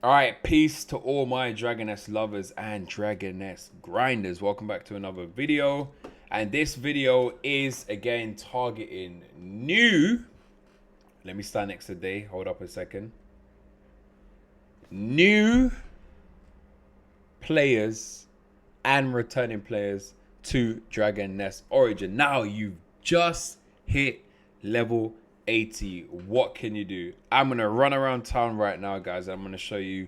Alright, peace to all my Dragoness lovers and Dragoness grinders. Welcome back to another video. And this video is again targeting new. Let me stand next to Day. Hold up a second. New players and returning players to Dragoness Origin. Now you've just hit level 80. What can you do? I'm gonna run around town right now, guys. I'm gonna show you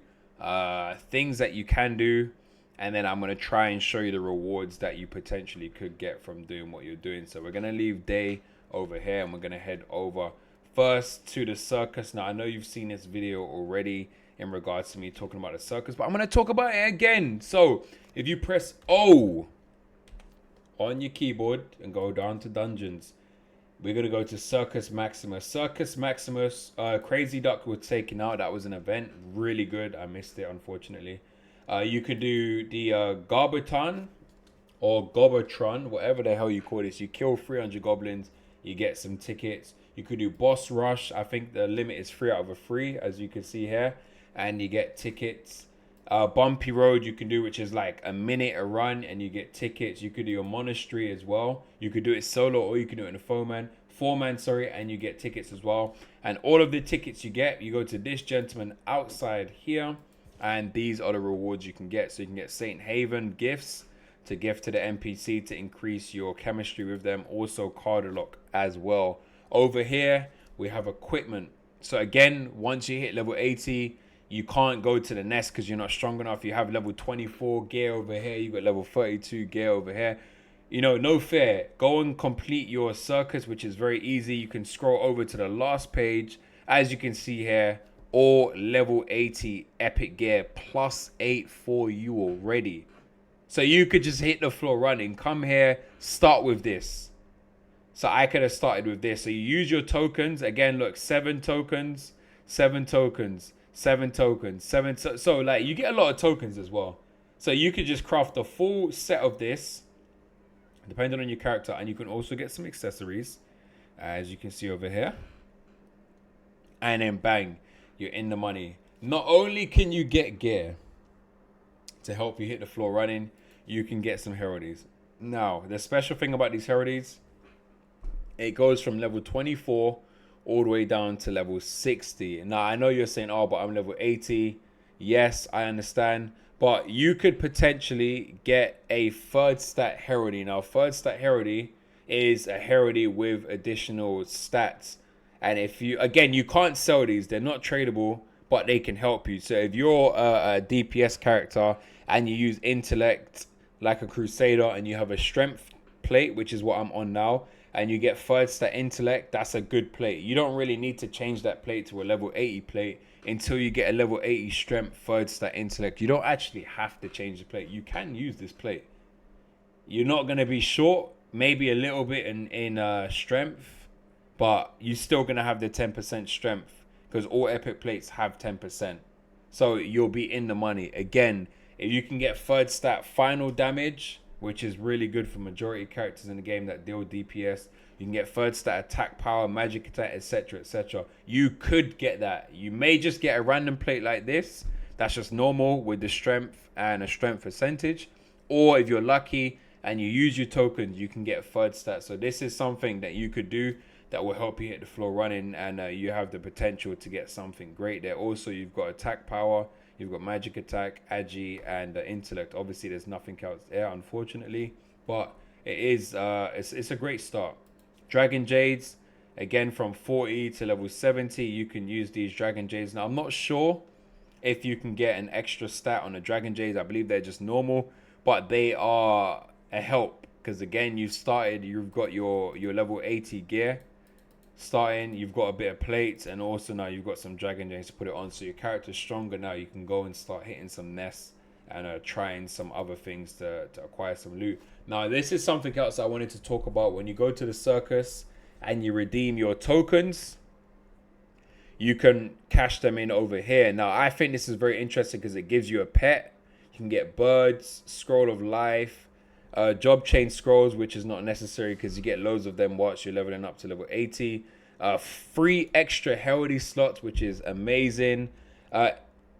things that you can do, and then I'm gonna try and show you the rewards that you potentially could get from doing what you're doing. So we're gonna leave Day over here and we're gonna head over first to the circus. Now I know you've seen this video already in regards to me talking about the circus, but I'm gonna talk about it again. So if you press O on your keyboard and go down to dungeons, we're going to go to Circus Maximus. Circus Maximus, Crazy Duck was taken out. That was an event. Really good. I missed it, unfortunately. You could do the Garbaton or Gobatron, whatever the hell you call this. You kill 300 goblins, you get some tickets. You could do Boss Rush. I think the limit is 3 out of 3, as you can see here. And you get tickets. Bumpy Road you can do, which is like a minute a run, and you get tickets. You could do a monastery as well. You could do it solo, or you can do it in a four-man, sorry, and you get tickets as well. And all of the tickets you get, you go to this gentleman outside here, and these are the rewards you can get. So you can get Saint Haven gifts to gift to the NPC to increase your chemistry with them. Also card lock as well. Over here we have equipment. So again, once you hit level 80, you can't go to the nest because you're not strong enough. You have level 24 gear over here. You got level 32 gear over here. You know, no fair. Go and complete your circus, which is very easy. You can scroll over to the last page. As you can see here, all level 80 epic gear +8 for you already. So you could just hit the floor running. Come here, start with this. So I could have started with this. So you use your tokens. Again, look, 7 tokens, 7 tokens. 7 tokens, 7. So like you get a lot of tokens as well. So you could just craft a full set of this, depending on your character, and you can also get some accessories, as you can see over here. And then bang, you're in the money. Not only can you get gear to help you hit the floor running, you can get some heraldies. Now, the special thing about these heraldies, it goes from level 24 all the way down to level 60. Now, I know you're saying, oh, but I'm level 80. Yes, I understand. But you could potentially get a third stat heraldry. Now, third stat heraldry is a heraldry with additional stats. And if you, again, you can't sell these. They're not tradable, but they can help you. So if you're a DPS character and you use intellect like a crusader and you have a strength plate, which is what I'm on now, and you get third stat intellect, that's a good plate. You don't really need to change that plate to a level 80 plate until you get a level 80 strength third stat intellect. You don't actually have to change the plate. You can use this plate. You're not going to be short, maybe a little bit in strength, but you're still going to have the 10% strength because all epic plates have 10%. So you'll be in the money. Again, if you can get third stat final damage, which is really good for majority of characters in the game that deal DPS. You can get third stat attack power, magic attack, etc, etc. You could get that. You may just get a random plate like this. That's just normal with the strength and a strength percentage. Or if you're lucky and you use your tokens, you can get third stat. So this is something that you could do that will help you hit the floor running, and you have the potential to get something great there. Also, you've got attack power. You've got magic attack, agi, and intellect. Obviously, there's nothing else there, unfortunately, but it is it's a great start. Dragon Jades, again from 40 to level 70, you can use these Dragon Jades. Now, I'm not sure if you can get an extra stat on the Dragon Jades. I believe they're just normal, but they are a help because again, you've got your level 80 gear. Starting, you've got a bit of plates, and also now you've got some Dragon Jades to put it on, so your character's stronger now. You can go and start hitting some nests and trying some other things to acquire some loot. Now, this is something else I wanted to talk about. When you go to the circus and you redeem your tokens, you can cash them in over here. Now, I think this is very interesting because it gives you a pet. You can get birds, scroll of life, job chain scrolls, which is not necessary because you get loads of them once you're leveling up to level 80. 3 extra heraldry slots, which is amazing.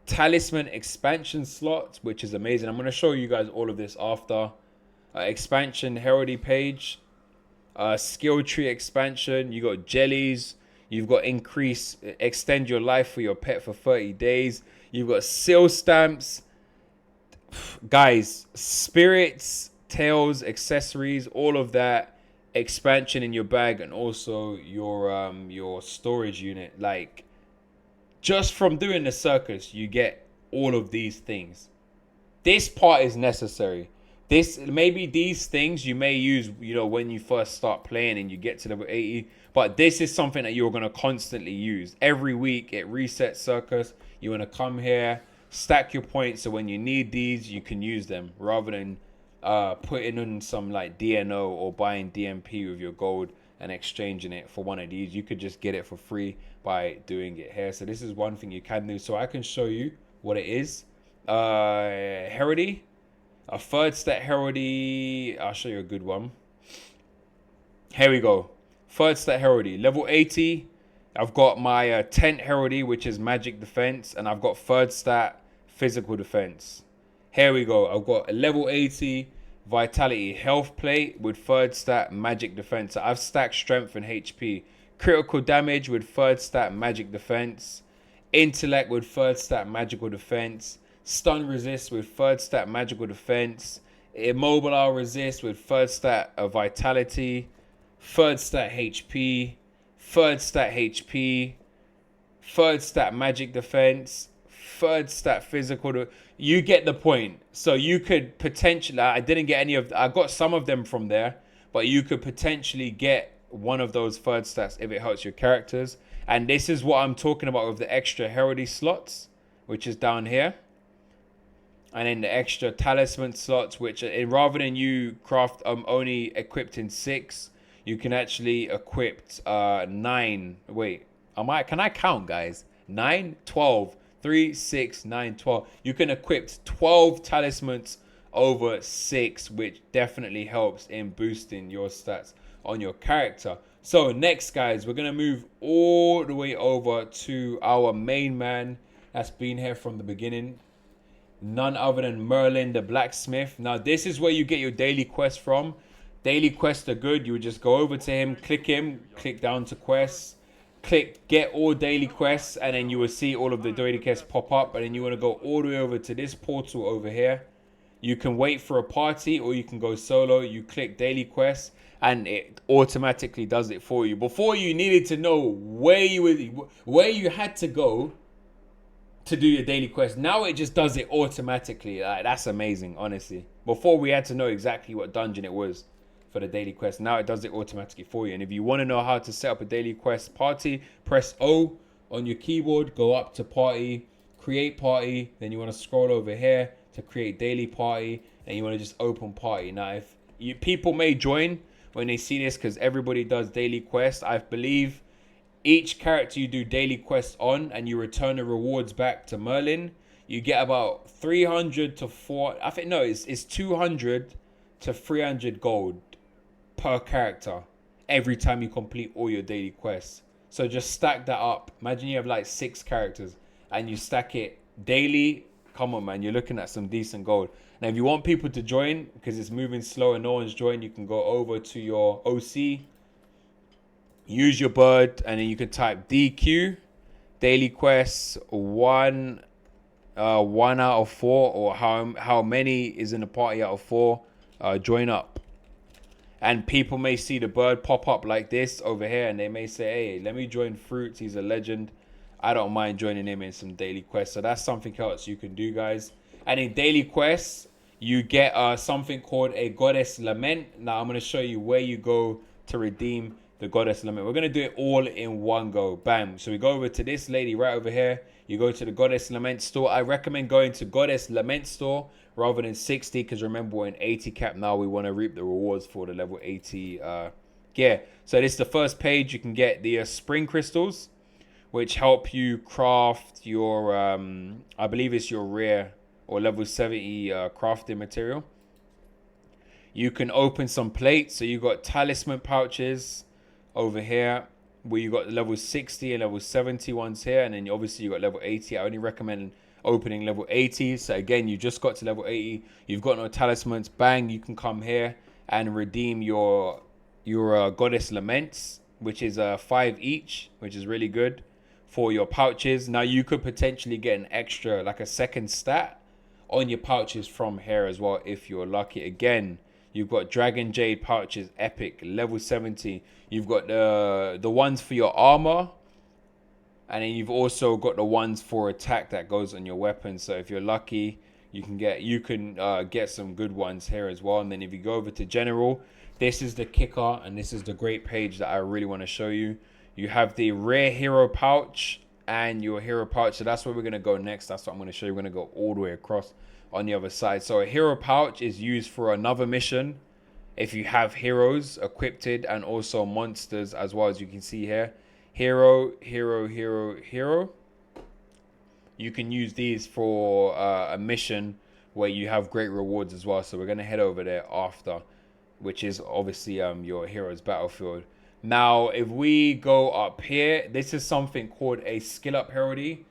talisman expansion slots, which is amazing. I'm going to show you guys all of this after. Expansion heraldry page, skill tree expansion. You got jellies. You've got extend your life for your pet for 30 days. You've got seal stamps, guys, spirits, tails, accessories, all of that expansion in your bag, and also your storage unit. Like, just from doing the circus, you get all of these things. This part is necessary. Maybe these things you may use, when you first start playing and you get to level 80. But this is something that you're going to constantly use. Every week, it resets circus. You want to come here, stack your points, so when you need these, you can use them. Rather than putting in some like DNO or buying DMP with your gold and exchanging it for one of these. You could just get it for free by doing it here. So this is one thing you can do. So I can show you what it is. Heraldry. A third stat heraldry. I'll show you a good one. Here we go. Third stat heraldry. Level 80. I've got my tent heraldry, which is magic defense. And I've got third stat physical defense. Here we go. I've got a level 80 vitality health plate with third stat magic defense. So I've stacked strength and HP. Critical damage with third stat magic defense. Intellect with third stat magical defense. Stun resist with third stat magical defense. Immobile resist with third stat vitality. Third stat HP. Third stat HP. Third stat magic defense. Third stat physical. You get the point. So you could potentially, I didn't get any of, I got some of them from there, but you could potentially get one of those third stats if it hurts your characters. And this is what I'm talking about with the extra heraldry slots, which is down here. And then the extra talisman slots, which rather than you craft only equipped in 6, you can actually equip 9. Wait, can I count, guys? 9, 12, 3, 6, 9, 12. You can equip 12 talismans over 6, which definitely helps in boosting your stats on your character. So next, guys, we're going to move all the way over to our main man that's been here from the beginning. None other than Merlin the blacksmith. Now, this is where you get your daily quest from. Daily quests are good. You would just go over to him, click down to quests, click get all daily quests, and then you will see all of the daily quests pop up. And then you want to go all the way over to this portal over here. You can wait for a party or you can go solo. You click daily quests and it automatically does it for you. Before, you needed to know where you had to go to do your daily quest. Now it just does it automatically. Like, that's amazing, honestly. Before, we had to know exactly what dungeon it was for the daily quest. Now it does it automatically for you. And if you want to know how to set up a daily quest party, press O on your keyboard, go up to party, create party, then you want to scroll over here to create daily party, and you want to just open party. Now, if people may join when they see this, because everybody does daily quest. I believe each character you do daily quests on and you return the rewards back to Merlin, you get about 300 to 4. I think, no, it's 200 to 300 gold per character every time you complete all your daily quests. So just stack that up. Imagine you have like 6 characters and you stack it daily. Come on, man, you're looking at some decent gold. Now, if you want people to join because it's moving slow and no one's joined, you can go over to your OC. Use your bird, and then you can type DQ, daily quests, 1 out of 4, or how many is in the party out of 4. Join up, and people may see the bird pop up like this over here, and they may say, "Hey, let me join Fruitzh. He's a legend. I don't mind joining him in some daily quests." So that's something else you can do, guys. And in daily quests, you get something called a goddess lament. Now I'm going to show you where you go to redeem the goddess lament. We're going to do it all in one go. Bam. So we go over to this lady right over here. You go to the goddess lament store. I recommend going to goddess lament store rather than 60, because remember, we're in 80 cap now. We want to reap the rewards for the level 80 gear. So this is the first page. You can get the spring crystals, which help you craft your I believe it's your rare or level 70 crafting material. You can open some plates. So you got talisman pouches over here where you got level 60 and level 70 ones here, and then obviously you got level 80. I only recommend opening level 80. So again, you just got to level 80. You've got no talismans. Bang, you can come here and redeem your goddess laments, which is 5 each, which is really good for your pouches. Now you could potentially get an extra, like a second stat on your pouches from here as well if you're lucky. Again, you've got Dragon Jade pouches, epic, level 70. You've got the ones for your armor, and then you've also got the ones for attack that goes on your weapon. So if you're lucky, you can get some good ones here as well. And then if you go over to general, this is the kicker, and this is the great page that I really want to show you. You have the rare hero pouch and your hero pouch. So that's where we're going to go next. That's what I'm going to show you. We're going to go all the way across on the other side. So a hero pouch is used for another mission if you have heroes equipped, and also monsters as well, as you can see here. Hero. You can use these for a mission where you have great rewards as well. So we're going to head over there after, which is obviously your hero's battlefield. Now, if we go up here, this is something called a skill up heraldry.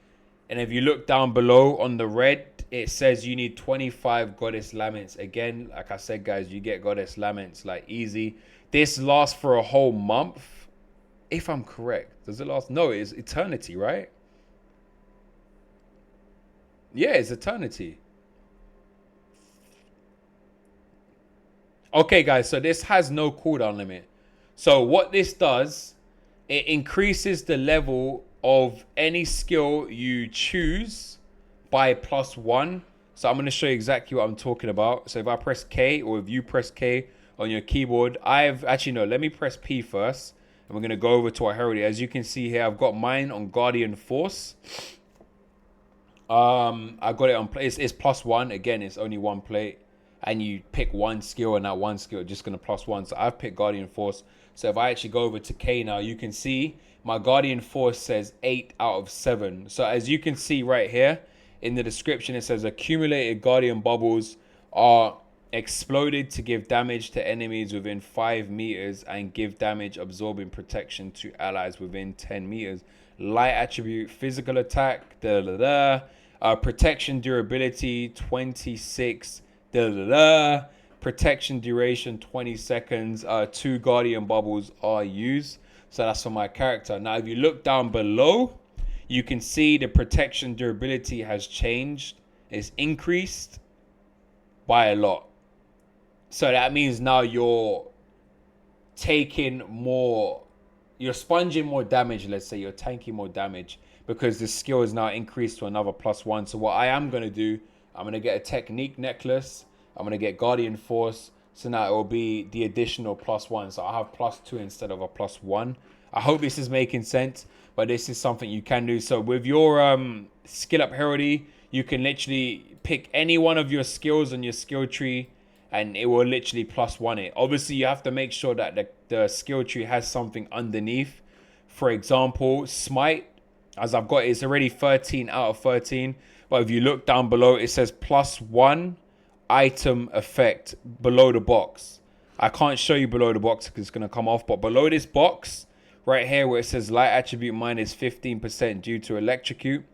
And if you look down below on the red, it says you need 25 goddess laments. Again, like I said, guys, you get goddess laments like easy. This lasts for a whole month, if I'm correct. Does it last? No, it's eternity, right? Yeah, it's eternity. Okay, guys, so this has no cooldown limit. So what this does, it increases the level of any skill you choose by +1. So I'm going to show you exactly what I'm talking about. So if I press K, or if you press K on your keyboard, let me press P first. And we're going to go over to our heraldry. As you can see here, I've got mine on Guardian Force. I got it on plate. It's +1. Again, it's only one plate. And you pick one skill, and that one skill is just going to +1. So I've picked Guardian Force. So if I actually go over to K now, you can see my Guardian Force says 8 out of 7. So as you can see right here in the description, it says accumulated Guardian bubbles are exploded to give damage to enemies within 5 meters and give damage absorbing protection to allies within 10 meters. Light attribute, physical attack, protection durability 26, protection duration 20 seconds. 2 guardian bubbles are used. So that's for my character. Now if you look down below, you can see the protection durability has changed. It's increased by a lot. So that means now you're taking more, you're sponging more damage, let's say. You're tanking more damage because the skill is now increased to another +1. So what I am going to do, I'm going to get a technique necklace. I'm going to get Guardian Force. So now it will be the additional +1. So I have +2 instead of a +1. I hope this is making sense, but this is something you can do. So with your skill up heraldry, you can literally pick any one of your skills on your skill tree, and it will literally +1 it. Obviously, you have to make sure that the skill tree has something underneath. For example, Smite, as I've got it, it's already 13 out of 13. But if you look down below, it says +1 item effect below the box. I can't show you below the box because it's going to come off. But below this box, right here where it says light attribute minus 15% due to electrocute,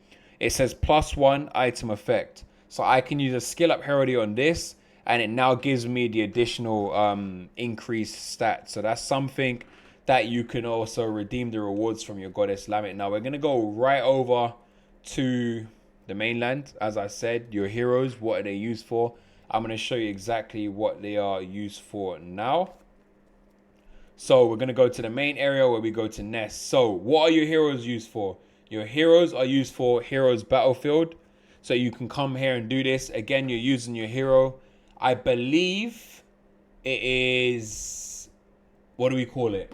it says +1 item effect. So I can use a skill up heraldry on this, and it now gives me the additional increased stat. So that's something that you can also redeem the rewards from your goddess lament. Now we're going to go right over to the mainland. As I said, your heroes, what are they used for? I'm going to show you exactly what they are used for now. So we're going to go to the main area where we go to Nest. So what are your heroes used for? Your heroes are used for Heroes Battlefield. So you can come here and do this. Again, you're using your hero. I believe it is, what do we call it?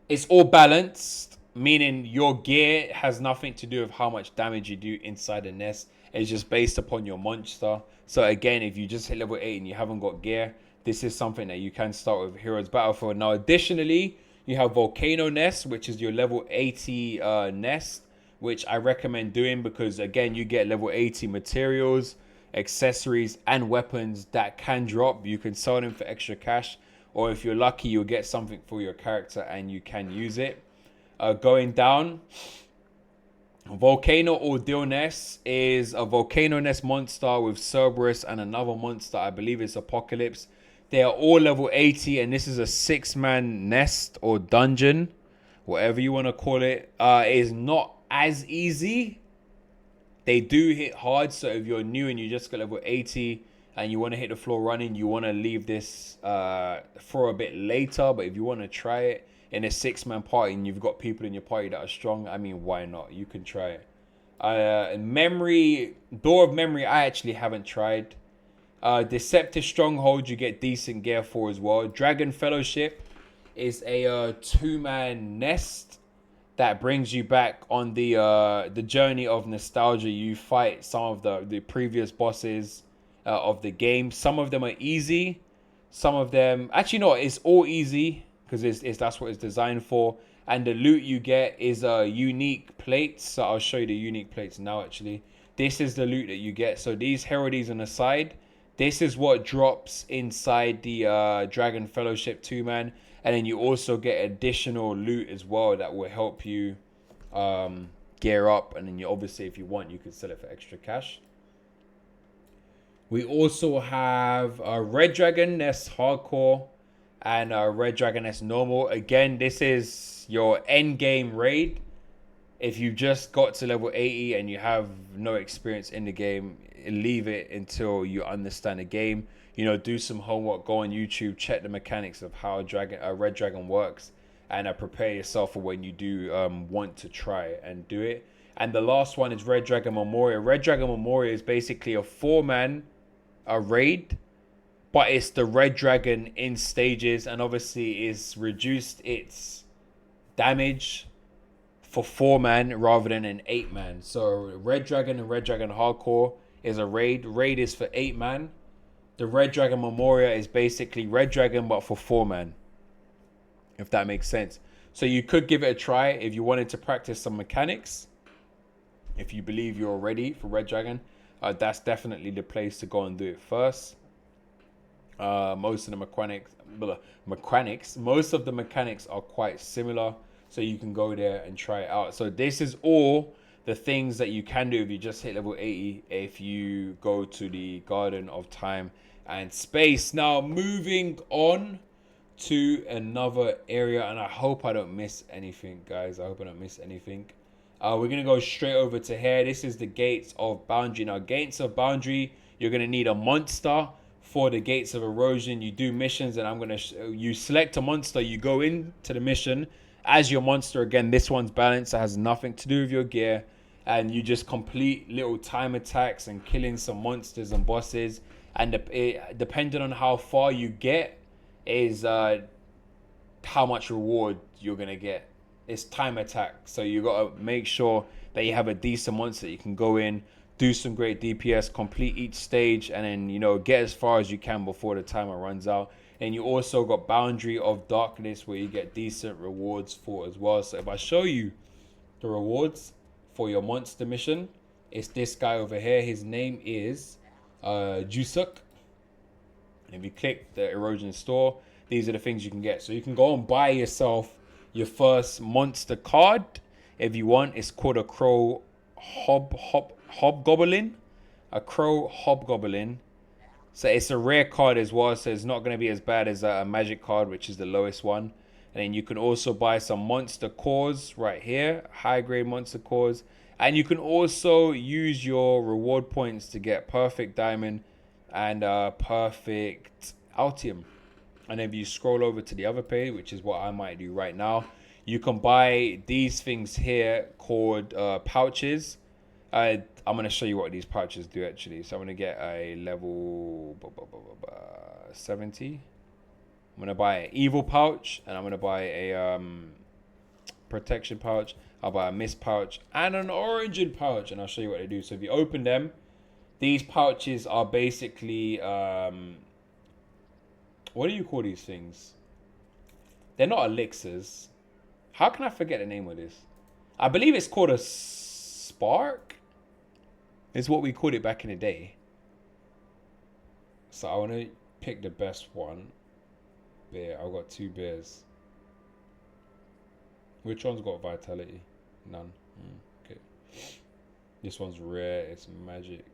It's all balanced, meaning your gear has nothing to do with how much damage you do inside the nest. It's just based upon your monster. So again, if you just hit level 8 and you haven't got gear, this is something that you can start with Heroes Battlefield. Now, additionally, you have Volcano Nest, which is your level 80 nest, which I recommend doing because, again, you get level 80 materials, accessories, and weapons that can drop. You can sell them for extra cash, or if you're lucky, you'll get something for your character and you can use it. Going down, Volcano Ordeal Nest is a Volcano Nest monster with Cerberus and another monster. I believe it's Apocalypse. They are all level 80, and this is a 6-man nest or dungeon, whatever you want to call it. It is not as easy. They do hit hard, so if you're new and you just got level 80 and you want to hit the floor running, you want to leave this for a bit later. But if you want to try it in a 6-man party and you've got people in your party that are strong, I mean, why not? You can try it. Memory, Door of Memory, I actually haven't tried. Deceptive Stronghold, you get decent gear for as well. Dragon Fellowship is a 2-man nest that brings you back on the journey of nostalgia. You fight some of the previous bosses of the game. Some of them are easy. Some of them, actually no, it's all easy because it's that's what it's designed for. And the loot you get is unique plates. So I'll show you the unique plates now. Actually, this is the loot that you get. So these heraldies on the side, this is what drops inside the Dragon Fellowship 2-man. And then you also get additional loot as well that will help you gear up. And then you obviously, if you want, you can sell it for extra cash. We also have Red Dragon Nest Hardcore and Red Dragon Nest Normal. Again, this is your end game raid. If you just got to level 80 and you have no experience in the game, leave it until you understand the game. You know, do some homework, go on YouTube, check the mechanics of how Red Dragon works, and prepare yourself for when you do want to try and do it. And the last one is Red Dragon Memorial. Red Dragon Memorial is basically a 4-man raid, but it's the Red Dragon in stages, and obviously it's reduced its damage for 4-man rather than an 8-man. So Red Dragon and Red Dragon Hardcore is a raid. Raid is for 8-man. The Red Dragon Memorial is basically Red Dragon, but for 4-man. If that makes sense. So you could give it a try if you wanted to practice some mechanics. If you believe you're ready for Red Dragon, that's definitely the place to go and do it first. Most of the mechanics are quite similar. So you can go there and try it out. So this is all the things that you can do if you just hit level 80 if you go to the Garden of Time and Space. Now moving on to another area, and I hope I don't miss anything, guys. I hope I don't miss anything. We're gonna go straight over to here. This is the Gates of Boundary. Now, Gates of Boundary, you're gonna need a monster for the Gates of Erosion. You do missions, and you select a monster. You go into the mission as your monster. Again, this one's balanced. It has nothing to do with your gear. And you just complete little time attacks and killing some monsters and bosses. And depending on how far you get is how much reward you're going to get. It's time attack. So you got to make sure that you have a decent monster that you can go in, do some great DPS, complete each stage, and then, you know, get as far as you can before the timer runs out. And you also got Boundary of Darkness, where you get decent rewards for as well. So if I show you the rewards for your monster mission, it's this guy over here. His name is Jusuk. And if you click the Erosion store, these are the things you can get. So you can go and buy yourself your first monster card if you want. It's called a Crow Hobgoblin. A Crow Hobgoblin. So it's a rare card as well, so it's not going to be as bad as a magic card, which is the lowest one. And then you can also buy some monster cores right here, high grade monster cores. And you can also use your reward points to get perfect diamond and perfect altium. And if you scroll over to the other page, which is what I might do right now, you can buy these things here called pouches. I'm going to show you what these pouches do actually. So I'm going to get a level 70. I'm going to buy an evil pouch, and I'm going to buy a protection pouch. I'll buy a mist pouch and an origin pouch, and I'll show you what they do. So if you open them, these pouches are basically, what do you call these things? They're not elixirs. How can I forget the name of this? I believe it's called a spark. It's what we called it back in the day. So I want to pick the best one. Bear. I've got 2 bears. Which one's got vitality? None. Okay. This one's rare. It's magic.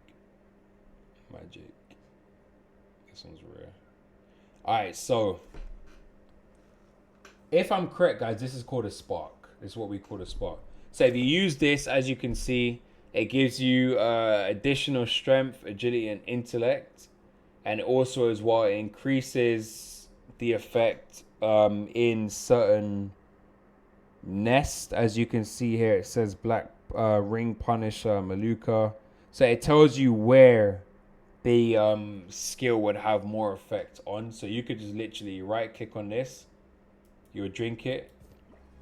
Magic. This one's rare. Alright, so if I'm correct, guys, this is called a spark. This is what we call a spark. So if you use this, as you can see, it gives you additional strength, agility, and intellect. And also as well, it increases the effect in certain nests. As you can see here, it says Black Ring Punisher, Maluka. So it tells you where the skill would have more effect on. So you could just literally right click on this. You would drink it,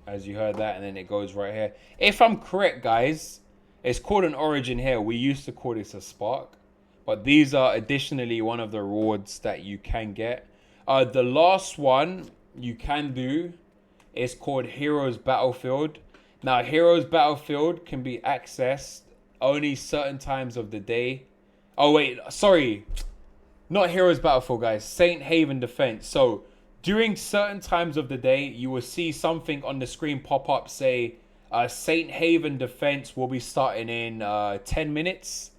as you heard that, and then it goes right here. If I'm correct, guys, it's called an origin here. We used to call this a spark. But these are additionally one of the rewards that you can get. The last one you can do is called Heroes Battlefield. Now, Heroes Battlefield can be accessed only certain times of the day. Oh, wait, sorry. Not Heroes Battlefield, guys. Saint Haven Defense. So, during certain times of the day, you will see something on the screen pop up, say, Saint Haven Defense will be starting in 10 minutes.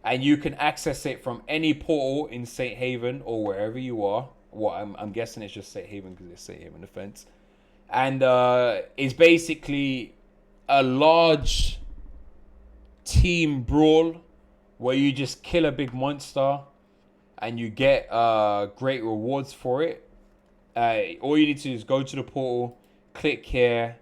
And you can access it from any portal in Saint Haven or wherever you are. Well, I'm guessing it's just Saint Haven because it's Saint Haven Defense. And it's basically a large team brawl where you just kill a big monster and you get great rewards for it. All you need to do is go to the portal, click here.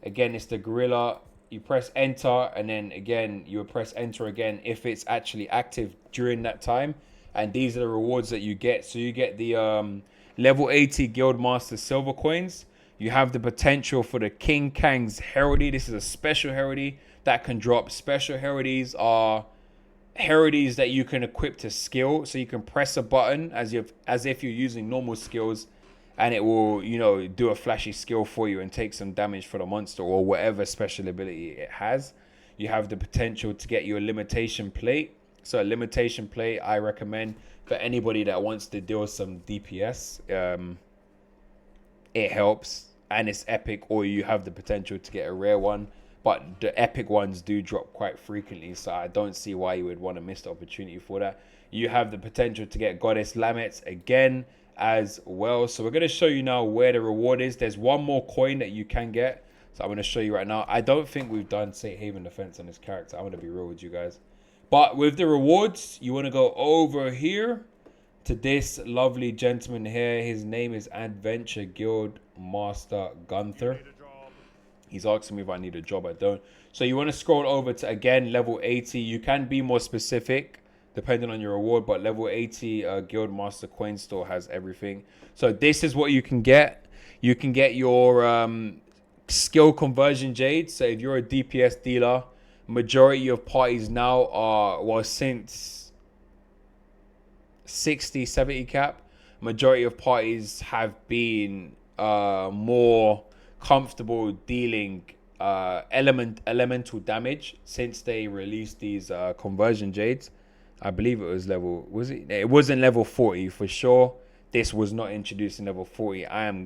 Again, it's the gorilla. You press enter, and then again, you would press enter again if it's actually active during that time. And these are the rewards that you get. So you get the level 80 Guildmaster silver coins. You have the potential for the King Kang's Heraldry. This is a special heraldry that can drop. Special heraldies are heraldies that you can equip to skill. So you can press a button as if you're using normal skills, and it will, you know, do a flashy skill for you and take some damage for the monster or whatever special ability it has. You have the potential to get your limitation plate. So a limitation plate, I recommend for anybody that wants to deal some DPS. It helps, and it's epic, or you have the potential to get a rare one. But the epic ones do drop quite frequently, so I don't see why you would want to miss the opportunity for that. You have the potential to get Goddess Lamets again as well. So we're going to show you now where the reward is. There's one more coin that you can get, so I'm going to show you right now. I don't think we've done Saint Haven Defense on this character. I'm going to be real with you guys. But with the rewards, you want to go over here to this lovely gentleman here. His name is Adventure Guild Master Gunther. He's asking me if I need a job. I don't. So you want to scroll over to, again, level 80. You can be more specific depending on your reward, but level 80 Guild Master Coin Store has everything. So this is what you can get. You can get your skill conversion jade. So if you're a DPS dealer, majority of parties now are, well, since 60, 70 cap, majority of parties have been more comfortable dealing elemental damage since they released these conversion jades. I believe it was level, was it? It wasn't level 40 for sure. This was not introduced in level 40.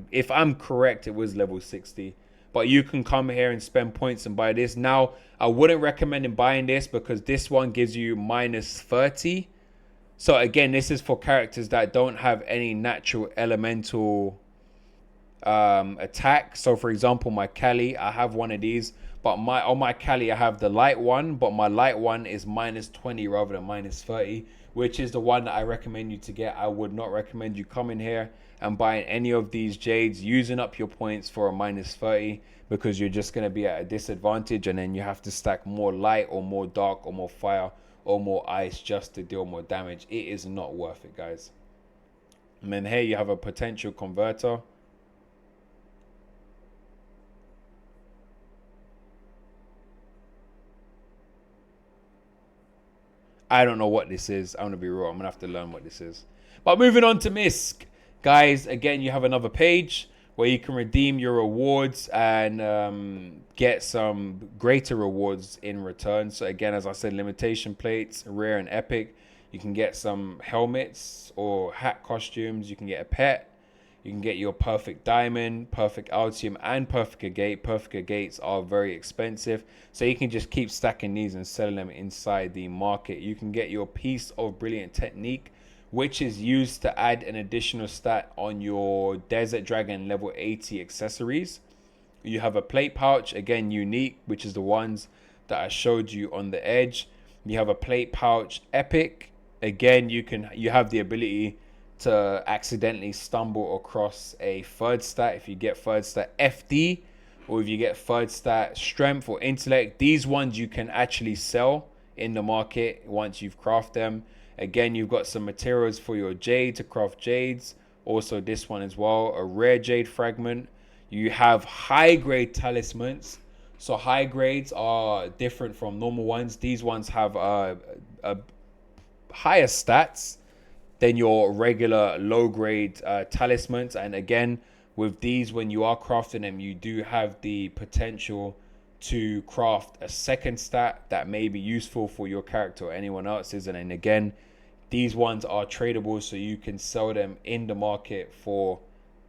If I'm correct, it was level 60. But you can come here and spend points and buy this. Now, I wouldn't recommend buying this because this one gives you minus 30. So again, this is for characters that don't have any natural elemental attack. So for example, my Kali, I have one of these, but on my Kali I have the light one, but my light one is minus 20 rather than minus 30, which is the one that I recommend you to get. I would not recommend you coming here and buying any of these jades, using up your points for a minus 30, because you're just going to be at a disadvantage, and then you have to stack more light or more dark or more fire or more ice just to deal more damage. It is not worth it, guys. And then here you have a potential converter. I don't know what this is. I'm going to be real. I'm going to have to learn what this is. But moving on to Misk. Guys, again, you have another page where you can redeem your rewards and get some greater rewards in return. So again, as I said, limitation plates, rare and epic. You can get some helmets or hat costumes. You can get a pet. You can get your perfect diamond, perfect altium, and perfect agate. Perfect agates are very expensive, so you can just keep stacking these and selling them inside the market. You can get your piece of brilliant technique, which is used to add an additional stat on your Desert Dragon level 80 accessories. You have a plate pouch, again unique, which is the ones that I showed you on the edge. You have a plate pouch epic. Again, you have the ability to accidentally stumble across a third stat if you get third stat FD, or if you get third stat strength or intellect. These ones you can actually sell in the market once you've crafted them. Again, you've got some materials for your jade to craft jades. Also this one as well, a rare jade fragment. You have high grade talismans. So high grades are different from normal ones. These ones have a higher stats than your regular low grade talismans. And again, with these, when you are crafting them, you do have the potential to craft a second stat that may be useful for your character or anyone else's. And then again, these ones are tradable, so you can sell them in the market for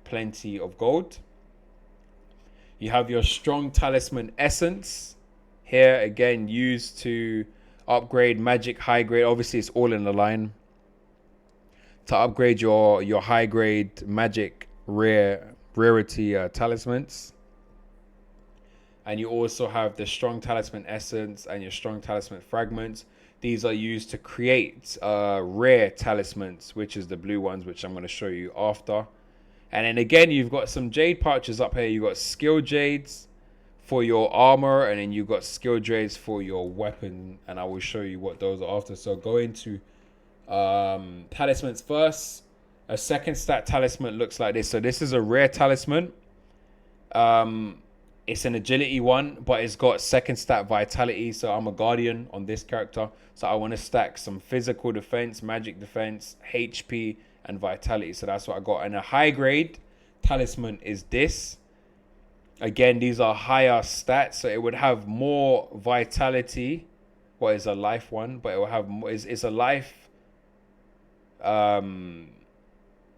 plenty of gold. You have your strong talisman essence here, again used to upgrade magic high grade. Obviously it's all in the line to upgrade your high grade magic rarity talismans. And you also have the strong talisman essence and your strong talisman fragments. These are used to create rare talismans, which is the blue ones, which I'm going to show you after. And then again, you've got some jade pouches up here. You've got skill jades for your armor, and then you've got skill jades for your weapon. And I will show you what those are after. So go into talismans first. A second stat talisman looks like this. So this is a rare talisman. It's an agility one, but it's got second stat vitality. So I'm a guardian on this character. So I want to stack some physical defense, magic defense, HP, and vitality. So that's what I got. And a high grade talisman is this. Again, these are higher stats, so it would have more vitality. Well, it's a life one, but it will have more. It's a life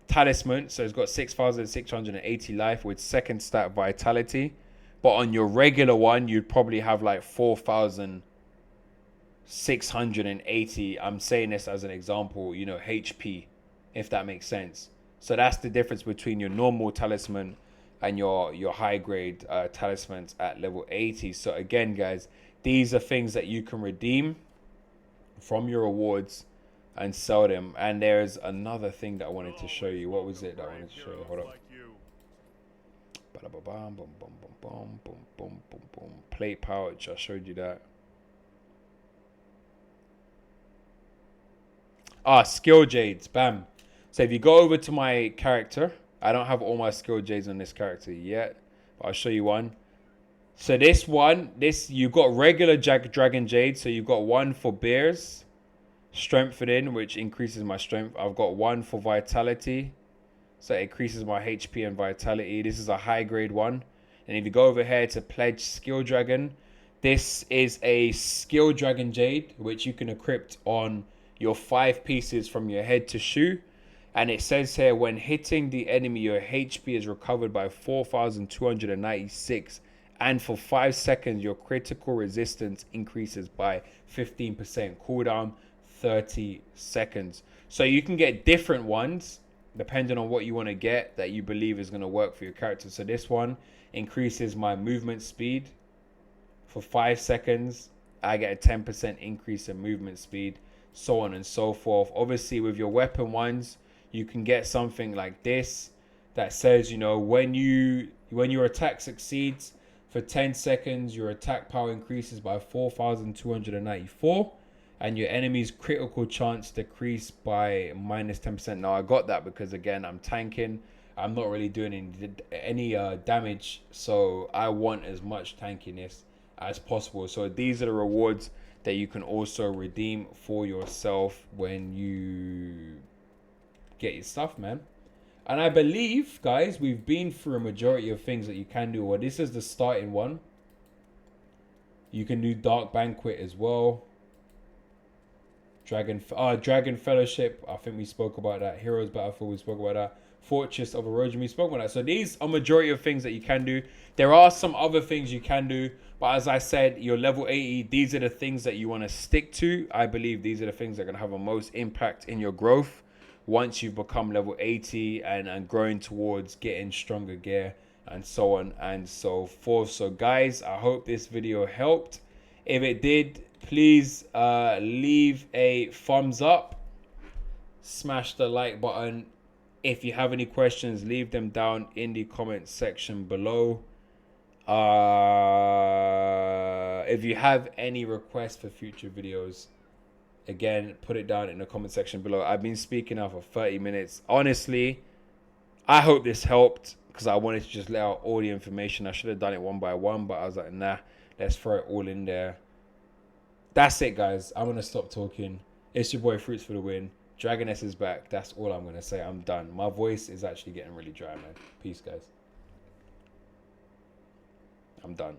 talisman, so it's got 6,680 life with second stat vitality. But on your regular one, you'd probably have like 4,680. I'm saying this as an example, you know, HP, if that makes sense. So that's the difference between your normal talisman and your high grade talismans at level 80. So again, guys, these are things that you can redeem from your rewards and sell them. And there's another thing that I wanted to show you. What was it that I wanted to show you? Hold up. Plate pouch, I showed you that. Skill jades, bam. So if you go over to my character, I don't have all my skill jades on this character yet, but I'll show you one. So this one, you got regular dragon jade. So you've got one for bears, strengthening, which increases my strength. I've got one for vitality, so it increases my HP and vitality. This is a high grade one. And if you go over here to pledge skill dragon, this is a skill dragon jade, which you can equip on your 5 pieces from your head to shoe. And it says here, when hitting the enemy, your HP is recovered by 4,296. And for 5 seconds, your critical resistance increases by 15%. Cooldown 30 seconds. So you can get different ones depending on what you want to get that you believe is going to work for your character. So this one increases my movement speed for 5 seconds. I get a 10% increase in movement speed, so on and so forth. Obviously, with your weapon ones, you can get something like this that says, you know, when your attack succeeds for 10 seconds, your attack power increases by 4,294, and your enemy's critical chance decrease by minus 10%. Now I got that because again, I'm tanking. I'm not really doing any damage, so I want as much tankiness as possible. So these are the rewards that you can also redeem for yourself when you get your stuff, man. And I believe, guys, we've been through a majority of things that you can do. Well, this is the starting one. You can do Dark Banquet as well. Dragon Fellowship, I think we spoke about that. Heroes Battlefield, we spoke about that. Fortress of Erosion. We spoke about that. So these are majority of things that you can do. There are some other things you can do, but as I said, you're level 80. These are the things that you want to stick to. I believe these are the things that are going to have the most impact in your growth once you've become level 80 and growing towards getting stronger gear and so on and so forth. So guys, I hope this video helped. If it did, please leave a thumbs up, smash the like button. If you have any questions, leave them down in the comment section below. If you have any requests for future videos, again, put it down in the comment section below. I've been speaking now for 30 minutes. Honestly, I hope this helped because I wanted to just let out all the information. I should have done it one by one, but I was like, nah, let's throw it all in there. That's it, guys. I'm going to stop talking. It's your boy Fruitzh for the win. Dragoness is back. That's all I'm going to say. I'm done. My voice is actually getting really dry, man. Peace, guys. I'm done.